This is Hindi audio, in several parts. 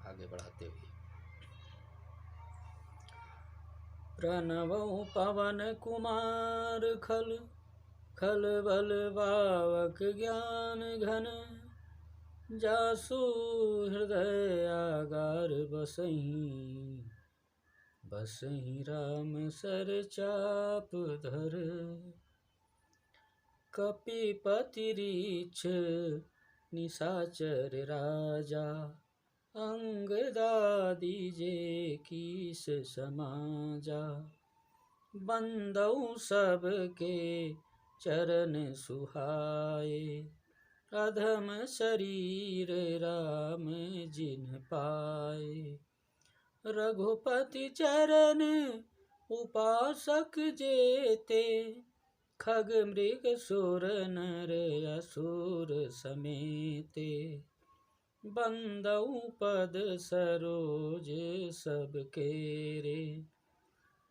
आगे बढ़ाते हुए। प्रणवौ पवन कुमार खल खल बल भावक ज्ञान घन, जासु हृदय आगार बसहि राम सर चाप धर। कपिपति रीछ निशाचर राजा, अंगदादि जे कीस समाजा। बंदौ सबके चरण सुहाए, अधम शरीर राम जिन पाए। रघुपति चरण उपासक जेते, खग मृग सुर नर असुर समेते। बंदौ पद सरोज सब केरे,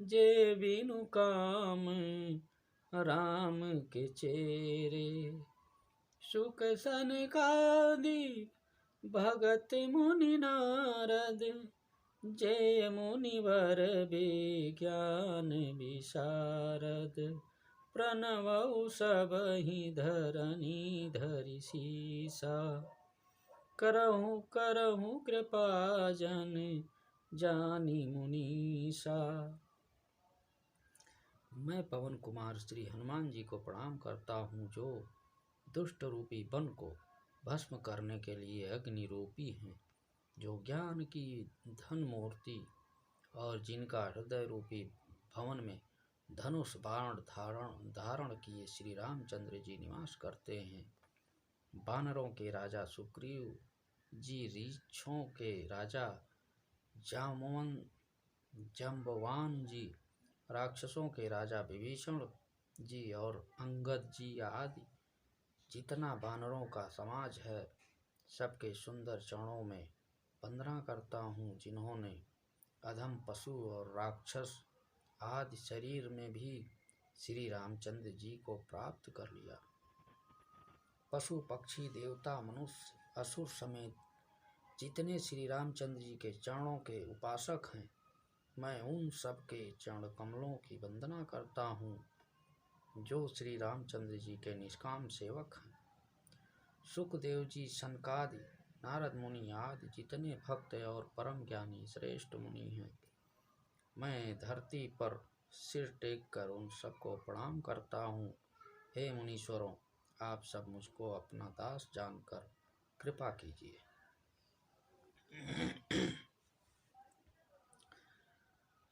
जे बिनु काम राम के चेरे। सुख सनकादि भगत मुनि नारद, जय मुनिवर विज्ञान विशारद। प्रणवौ सबहि धरनी धरि सीसा, करहु करहु कृपा जन जानी मुनीसा। मैं पवन कुमार श्री हनुमान जी को प्रणाम करता हूँ, जो दुष्ट रूपी वन को भस्म करने के लिए अग्नि रूपी हैं, जो ज्ञान की धन मूर्ति और जिनका हृदय रूपी भवन में धनुष बाण धारण किए श्री रामचंद्र जी निवास करते हैं। वानरों के राजा सुग्रीव जी, रीछों के राजा जाम्बवान जी, राक्षसों के राजा विभीषण जी और अंगद जी आदि जितना वानरों का समाज है, सबके सुंदर चरणों में वंदना करता हूँ, जिन्होंने अधम पशु और राक्षस आदि शरीर में भी श्री रामचंद्र जी को प्राप्त कर लिया। पशु पक्षी देवता मनुष्य असुर समेत जितने श्री रामचंद्र जी के चरणों के उपासक हैं, मैं उन सब के चरण कमलों की वंदना करता हूँ, जो श्री रामचंद्र जी के निष्काम सेवक हैं। सुखदेव जी, सनकादि, नारद मुनि आदि जितने भक्त और परम ज्ञानी श्रेष्ठ मुनि हैं, मैं धरती पर सिर टेक कर उन सबको प्रणाम करता हूँ। हे मुनीश्वरों, आप सब मुझको अपना दास जानकर कृपा कीजिए।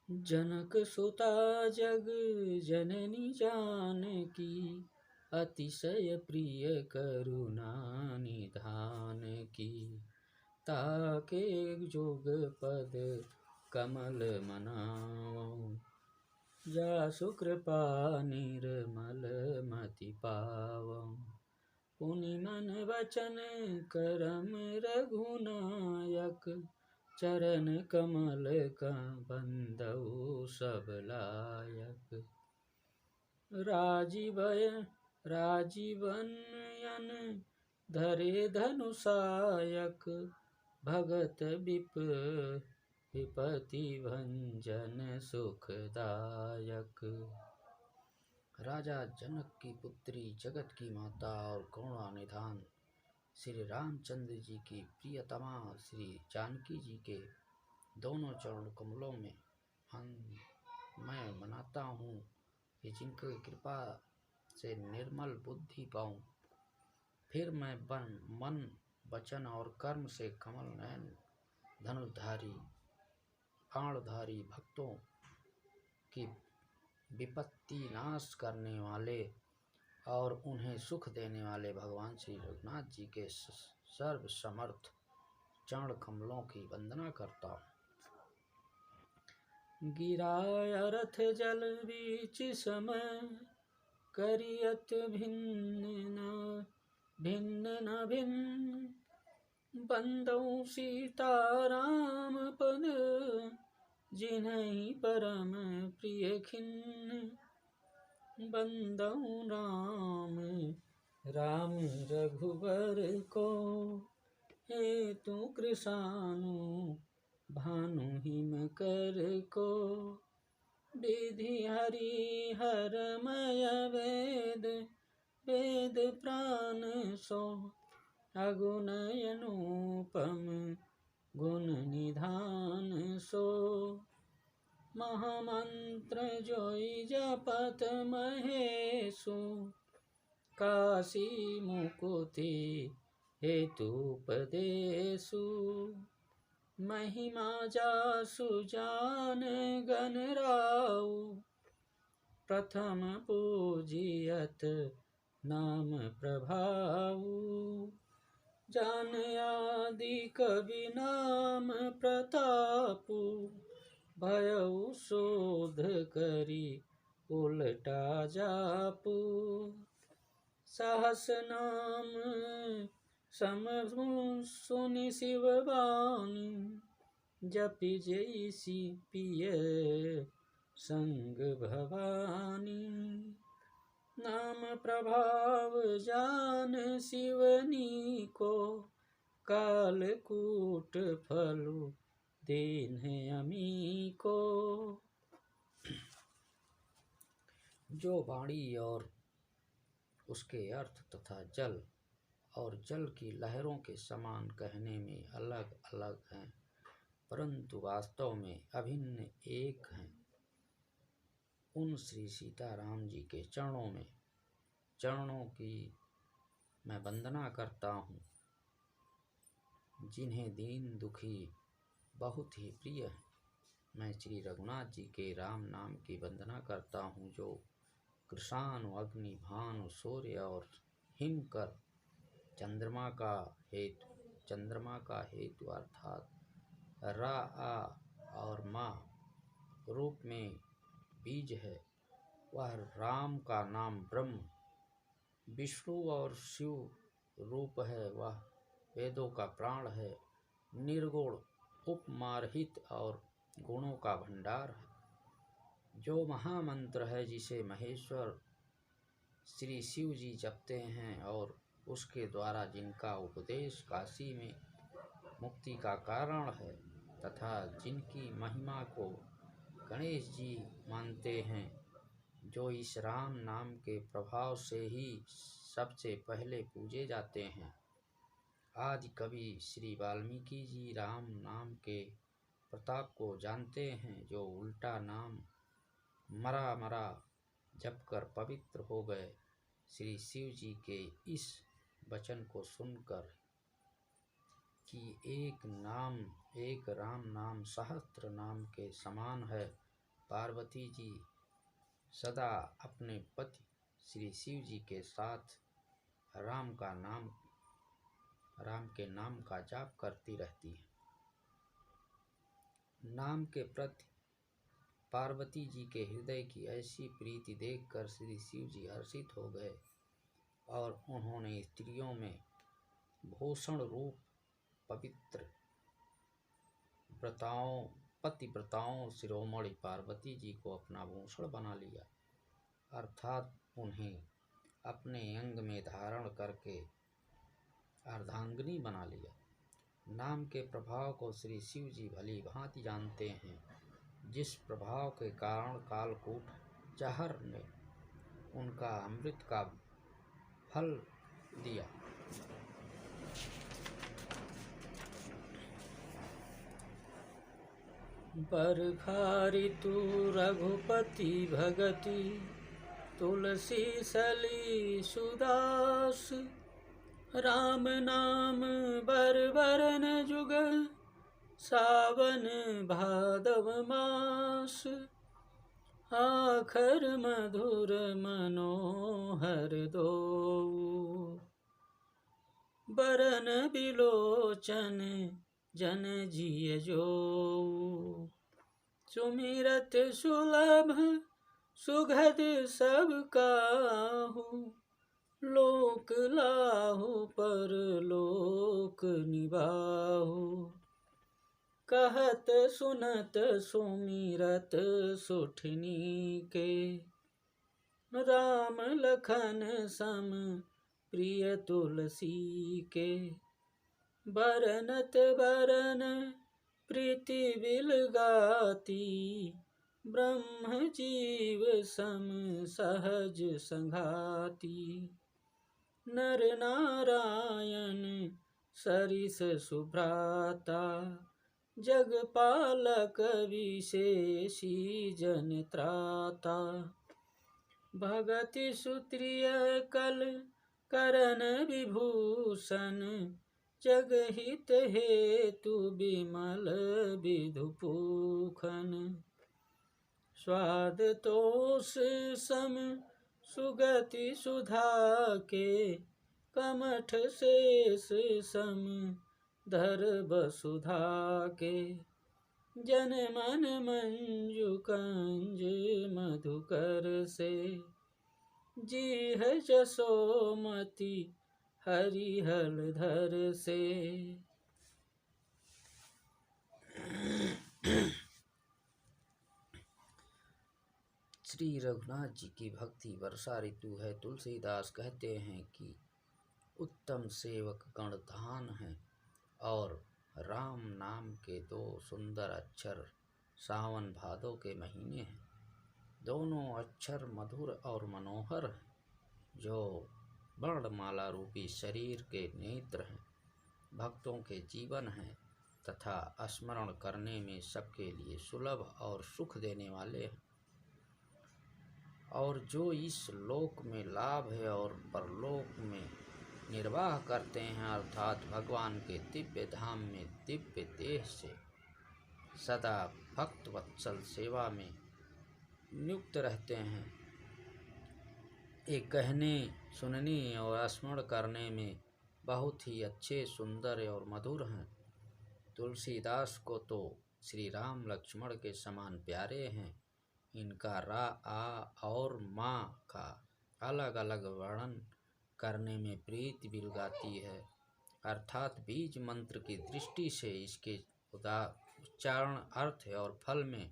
जनक सुता जग जननी जानकी, अतिशय प्रिय करुणा निधान की। ताके जोग पद कमल मनावो, जासु कृपा निर्मल मति पावो। पुनि मन वचन करम रघुनायक, चरण कमल का बंदौ सब लायक। राजीवन धरे धनुषायक, भगत विपति भंजन सुखदायक। राजा जनक की पुत्री, जगत की माता और करुणा निधान श्री रामचंद्र जी की प्रियतमा श्री जानकी जी के दोनों चरण कमलों में मैं मनाता हूँ कि जिनकी कृपा से निर्मल बुद्धि पाऊँ। फिर मैं मन वचन और कर्म से कमल नयन धनुधारी बाणधारी भक्तों की विपत्ति नाश करने वाले और उन्हें सुख देने वाले भगवान श्री रघुनाथ जी के सर्व समर्थ चरण कमलों की वंदना करता हूँ। गिराय रथ जल बीच समय, करियत भिन्न न भिन्न। बंदौ सीता राम पद, जिन्हि परम प्रिय खिन्न। बंदौ राम रघुबर को, हेतु कृषाणु भानु हिम कर को, विधि हरिहरमय वेद वेद प्राण सो, अगुणयनुपम गुण निधान सो, महामंत्र जोई जपत महेशु, काशी मुकुति हेतुपदेशु, महिमा जासु जान गण राउ, प्रथम पूजियत नाम प्रभाऊ, जान आदि कवि नाम प्रतापु, भयउ शोध करी उलटा जापू, सहस नाम सम सुनि शिव बानी, जपि जैसी पिय संग भवानी, नाम प्रभाव जान शिवनी को, कालकूट फलु दीन अमी को, जो वाणी और उसके अर्थ तथा जल और जल की लहरों के समान कहने में अलग अलग हैं, परंतु वास्तव में अभिन्न एक हैं, उन श्री सीताराम जी के चरणों की मैं वंदना करता हूँ, जिन्हें दीन दुखी बहुत ही प्रिय है। मैं श्री रघुनाथ जी के राम नाम की वंदना करता हूँ, जो कृषाणु अग्नि भानु सूर्य और हिमकर चंद्रमा का हेतु अर्थात रा आ और मा रूप में बीज है, वह राम का नाम ब्रह्म, विष्णु और शिव रूप है, वह वेदों का प्राण है, निर्गुण उपमारहित और गुणों का भंडार है, जो महामंत्र है जिसे महेश्वर श्री शिव जी जपते हैं और उसके द्वारा जिनका उपदेश काशी में मुक्ति का कारण है, तथा जिनकी महिमा को गणेश जी मानते हैं, जो इस राम नाम के प्रभाव से ही सबसे पहले पूजे जाते हैं। आदि कवि श्री वाल्मीकि जी राम नाम के प्रताप को जानते हैं, जो उल्टा नाम मरा मरा जप कर पवित्र हो गए। श्री शिव जी के इस वचन को सुनकर कि एक राम नाम सहस्त्र नाम के समान है, पार्वती जी सदा अपने पति श्री शिव जी के साथ राम के नाम का जाप करती रहती है। नाम के प्रति पार्वती जी के हृदय की ऐसी प्रीति देखकर श्री शिव जी हर्षित हो गए और उन्होंने स्त्रियों में भूषण रूप पवित्र पतिव्रताओं शिरोमणि पार्वती जी को अपना भूषण बना लिया, अर्थात उन्हें अपने अंग में धारण करके अर्धांगिनी बना लिया। नाम के प्रभाव को श्री शिव जी भली भांति जानते हैं, जिस प्रभाव के कारण कालकूट जहर ने उनका अमृत का फल दिया। बरखारी तू रघुपति भगति, तुलसी सली सुदास, राम नाम बरबरन जुग, सावन भादव मास, आखर मधुर मनोहर दो, बरन बिलोचन जन जिय जो, सुमिरत सुलभ सुगध सब काहू, लोक लाहु पर लोक निबाहु, कहत सुनत सुमिरत सुठनी के, राम लखन सम प्रिय तुलसी के, बरनत बरन प्रीति बिलगाती, ब्रह्म जीव सम सहज संघाती। नर नारायण सरिस सुभ्राता, जग पालक विशेषी जन त्राता। भगति सुत्रिय कल करन विभूषण, जग हित हेतु विमल विधुपूखन। स्वाद तोष सम सुगति सुधा के, कमठ शेष सम धर वसुधा के। जन मन मंजु कंज मधुकर से, जीह जसोमति हरिहल धर से। श्री रघुनाथ जी की भक्ति वर्षा ऋतु है। तुलसीदास कहते हैं कि उत्तम सेवक गण धान है और राम नाम के दो सुंदर अक्षर सावन भादो के महीने हैं। दोनों अक्षर मधुर और मनोहर हैं, जो वर्णमाला रूपी शरीर के नेत्र हैं, भक्तों के जीवन हैं तथा स्मरण करने में सबके लिए सुलभ और सुख देने वाले हैं। और जो इस लोक में लाभ है और परलोक में निर्वाह करते हैं, अर्थात भगवान के दिव्य धाम में दिव्य देह से सदा भक्त वत्सल सेवा में नियुक्त रहते हैं, ये कहने सुनने और स्मरण करने में बहुत ही अच्छे, सुंदर और मधुर हैं। तुलसीदास को तो श्री राम लक्ष्मण के समान प्यारे हैं। इनका रा, आ और माँ का अलग अलग वर्णन करने में प्रीति बिलगाती है, अर्थात बीज मंत्र की दृष्टि से इसके उच्चारण, अर्थ और फल में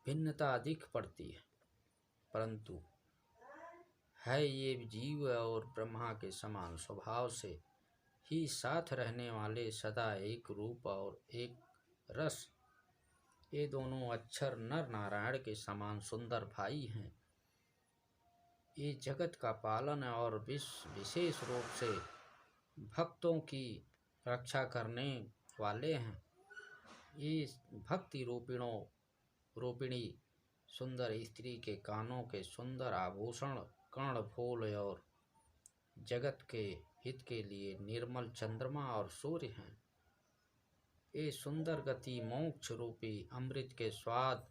भिन्नता दिख पड़ती है, परंतु है ये जीव और ब्रह्मा के समान स्वभाव से ही साथ रहने वाले, सदा एक रूप और एक रस। ये दोनों अक्षर नर नारायण के समान सुंदर भाई हैं। ये जगत का पालन और विशेष रूप से भक्तों की रक्षा करने वाले हैं। ये भक्ति रूपिणी सुंदर स्त्री के कानों के सुंदर आभूषण, कर्णफूल और जगत के हित के लिए निर्मल चंद्रमा और सूर्य हैं। ये सुंदर गति मोक्ष रूपी अमृत के स्वाद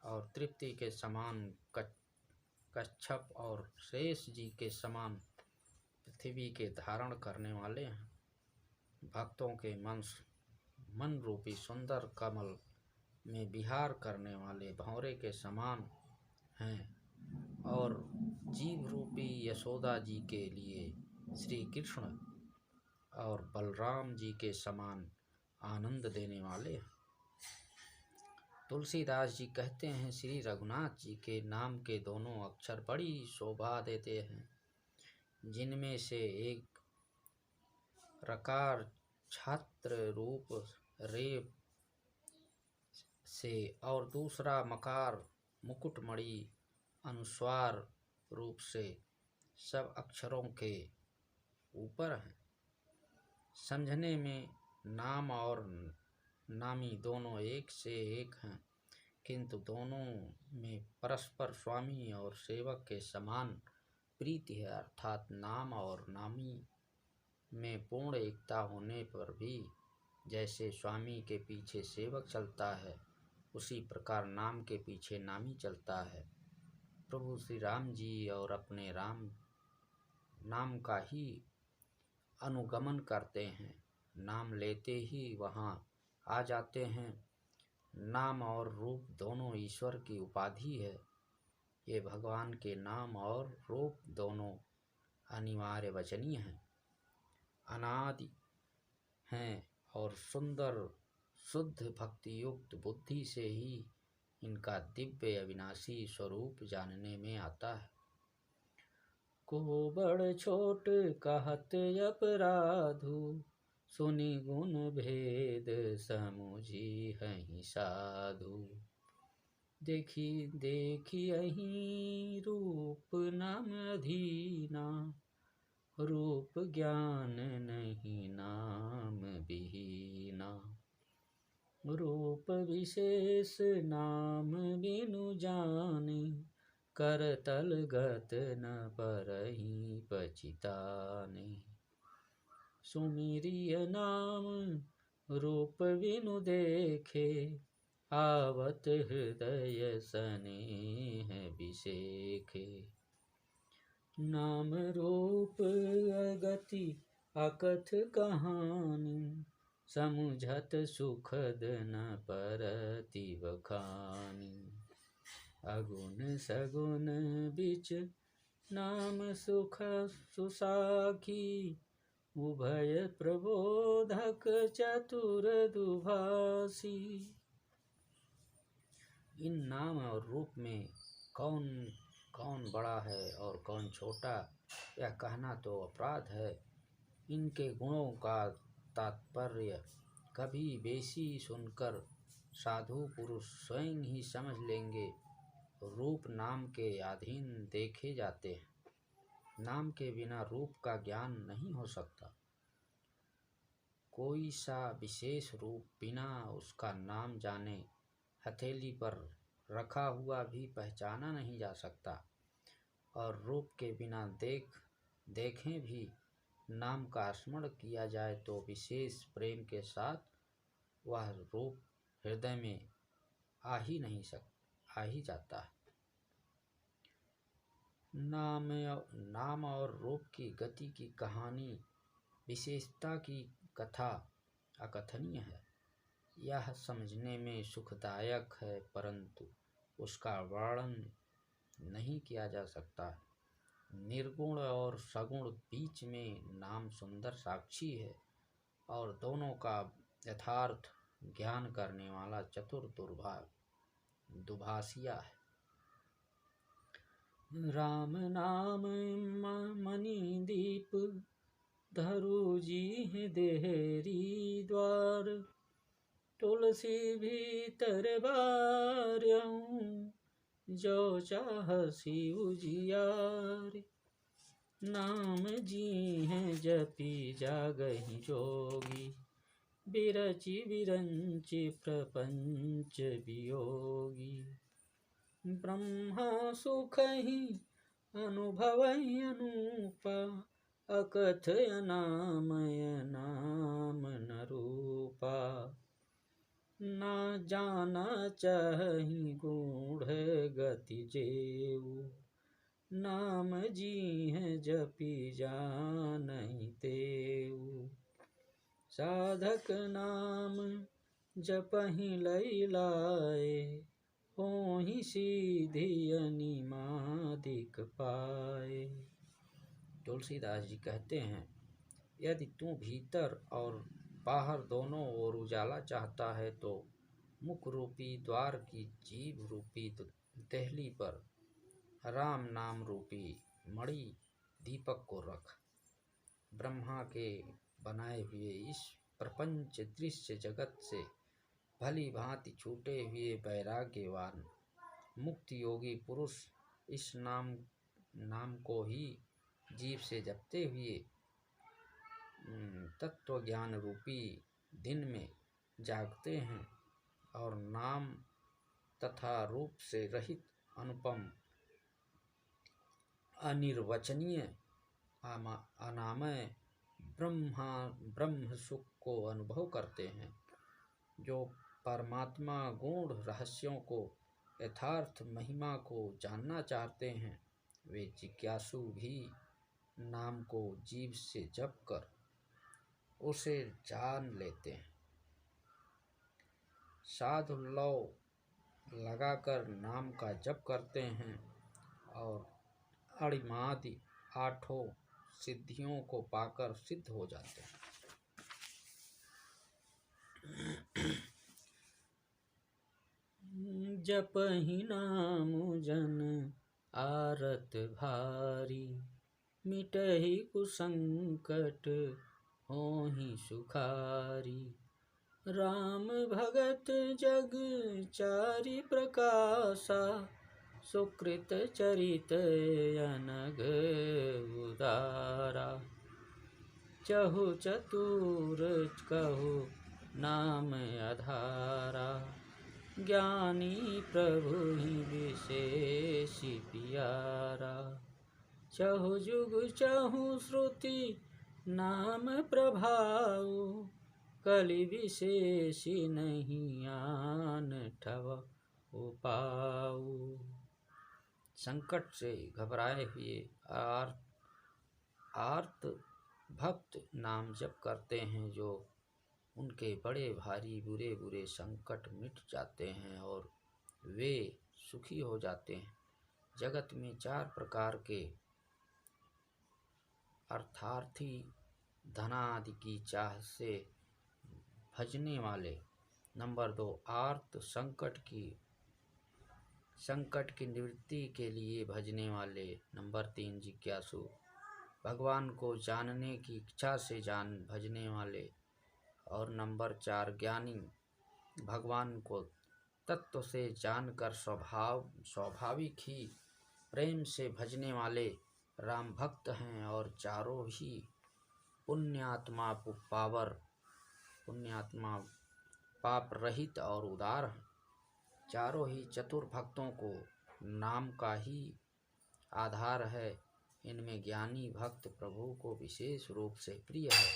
और तृप्ति के समान कच्छप और शेष जी के समान पृथ्वी के धारण करने वाले हैं। भक्तों के मन रूपी सुंदर कमल में विहार करने वाले भंवरे के समान हैं और जीव रूपी यशोदा जी के लिए श्री कृष्ण और बलराम जी के समान आनंद देने वाले हैं। तुलसीदास जी कहते हैं, श्री रघुनाथ जी के नाम के दोनों अक्षर बड़ी शोभा देते हैं, जिनमें से एक रकार छात्र रूप रेप से और दूसरा मकार मुकुटमणि अनुस्वार रूप से सब अक्षरों के ऊपर हैं। समझने में नाम और नामी दोनों एक से एक हैं, किंतु दोनों में परस्पर स्वामी और सेवक के समान प्रीति है, अर्थात नाम और नामी में पूर्ण एकता होने पर भी जैसे स्वामी के पीछे सेवक चलता है, उसी प्रकार नाम के पीछे नामी चलता है। प्रभु श्री राम जी और अपने राम नाम का ही अनुगमन करते हैं, नाम लेते ही वहाँ आ जाते हैं। नाम और रूप दोनों ईश्वर की उपाधि है। ये भगवान के नाम और रूप दोनों अनिवार्य वचनीय हैं, अनादि हैं और सुंदर शुद्ध भक्ति युक्त बुद्धि से ही इनका दिव्य अविनाशी स्वरूप जानने में आता है। को बड़ छोट कहत अपराधु, सुनि गुण भेद समुझी हहि साधु। देखी देखी अहि रूप नाम अधीना, रूप ज्ञान नहीं नाम विहीना। रूप विशेष नाम बिनु जाने, करतल गत न परहि पछिताने। सुमिरिय नाम रूप बिनु देखे, आवत हृदय स्नेह बिसेखे। नाम रूप अगति अकथ कहानी, समुझत सुखद न परति बखानी। अगुन सगुन बिच नाम सुख सुसाखी, उभय प्रबोधक चतुर दुभाषी। इन नाम और रूप में कौन कौन बड़ा है और कौन छोटा, यह कहना तो अपराध है। इनके गुणों का तात्पर्य कभी बेसी सुनकर साधु पुरुष स्वयं ही समझ लेंगे। रूप नाम के अधीन देखे जाते हैं। नाम के बिना रूप का ज्ञान नहीं हो सकता। कोई सा विशेष रूप बिना उसका नाम जाने हथेली पर रखा हुआ भी पहचाना नहीं जा सकता, और रूप के बिना देखें भी नाम का स्मरण किया जाए तो विशेष प्रेम के साथ वह रूप हृदय में आ ही जाता है। नाम और रूप की गति की कहानी, विशेषता की कथा अकथनीय है। यह समझने में सुखदायक है, परंतु उसका वर्णन नहीं किया जा सकता। निर्गुण और सगुण बीच में नाम सुंदर साक्षी है, और दोनों का यथार्थ ज्ञान करने वाला चतुर दुभाषिया है। राम नाम मणि दीप, धरु जी देहरी द्वार। तुलसी भीतर बार्यऊँ, जो चाहसी उजियार। नाम जी हैं जपी जागहि जोगी, बिरचि बिरंचि प्रपंच वियोगी। ब्रह्मा सुखहि अनुभवहि अनूपा, अकथ अनामय नाम न रूपा। ना जाना चाहि गूढ़ गति जेऊ, नाम जी हैं जपी जानहि तेऊ। साधक नाम जपहि लई लाए, होहि सीधी अनिमादिक पाए। तुलसीदास जी कहते हैं, यदि तू भीतर और बाहर दोनों ओर उजाला चाहता है तो मुख रूपी द्वार की जीभ रूपी देहली पर राम नाम रूपी मणि दीपक को रख। ब्रह्मा के बनाए हुए इस प्रपंच दृश्य जगत से भली भांति छूटे हुए वैराग्यवान मुक्त योगी पुरुष इस नाम को ही जीव से जपते हुए तत्व ज्ञान रूपी दिन में जागते हैं, और नाम तथा रूप से रहित अनुपम अनिर्वचनीय अनामय ब्रह्म सुख को अनुभव करते हैं। जो परमात्मा गूढ़ रहस्यों को, यथार्थ महिमा को जानना चाहते हैं, वे जिज्ञासु भी नाम को जीव से जप कर उसे जान लेते हैं। साधु लौ लगाकर नाम का जप करते हैं और अणिमादि आठों सिद्धियों को पाकर सिद्ध हो जाते हैं। जपहि नाम जन आरत भारी, मिटहि कुसंकट होहि सुखारी। राम भगत जग चारि प्रकाशा, सुकृत चरित अनग उदारा। चहु चतुर कहु नाम आधारा, ज्ञानी प्रभु ही विशेष पियारा। चहु जुग चहु श्रुति नाम प्रभाव, कलि विशेष नहीं आन ठव उपाऊ। संकट से घबराए हुए आर्त भक्त नाम जप करते हैं, जो उनके बड़े भारी बुरे बुरे संकट मिट जाते हैं और वे सुखी हो जाते हैं। जगत में 4 प्रकार के अर्थार्थी धनादि की चाह से भजने वाले। नंबर 2 आर्त संकट की निवृत्ति के लिए भजने वाले। नंबर 3 जिज्ञासु भगवान को जानने की इच्छा से भजने वाले। और नंबर 4 ज्ञानी भगवान को तत्व से जानकर स्वाभाविक ही प्रेम से भजने वाले राम भक्त हैं। और चारों ही पुण्यात्मा पाप रहित और उदार हैं। चारों ही चतुर भक्तों को नाम का ही आधार है। इनमें ज्ञानी भक्त प्रभु को विशेष रूप से प्रिय है।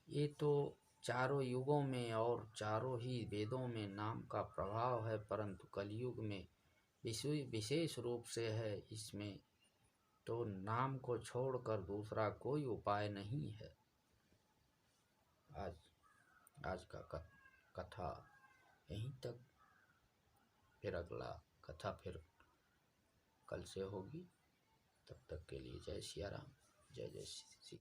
ये तो चारों युगों में और चारों ही वेदों में नाम का प्रभाव है, परंतु कलयुग में विशेष रूप से है। इसमें तो नाम को छोड़कर दूसरा कोई उपाय नहीं है। आज का कथा यहीं तक, फिर अगला कथा फिर कल से होगी। तब तक के लिए जय सिया राम, जय जय श्री।